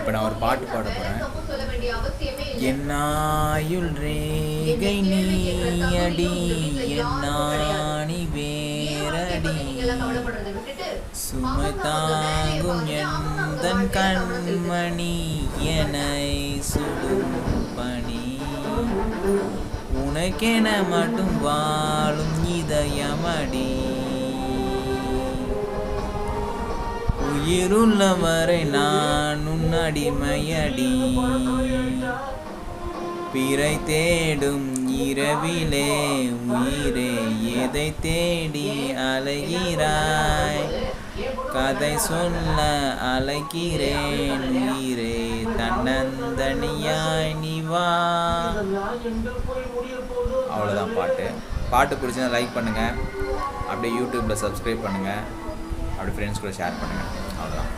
இப்போ நான் ஒரு பாட்டு பாட போகிறேன். என்னாயுள் ரேகை நீயடி என்னாணி வேரடி சுமை தாங்கும் எந்தன் கண்மணி என்னை சுடும் பணி உனக்கென மட்டும் வாழும் இதயமடி உயிருள்ளவரை நான் உன் அடிமையடி பிறை தேடும் இரவிலே உயிரே எதை தேடி அலைகிறாய் கதை சொல்ல அழைக்கிறேன் உயிரே தன்னந்தனியாய் நீ வா. அவ்வளோதான் பாட்டு பிடிச்சா லைக் பண்ணுங்கள், அப்படியே யூடியூப்பில் சப்ஸ்கிரைப் பண்ணுங்கள், அப்படி ஃப்ரெண்ட்ஸ் கூட ஷேர் பண்ணுங்கள். அவ்வளோதான்.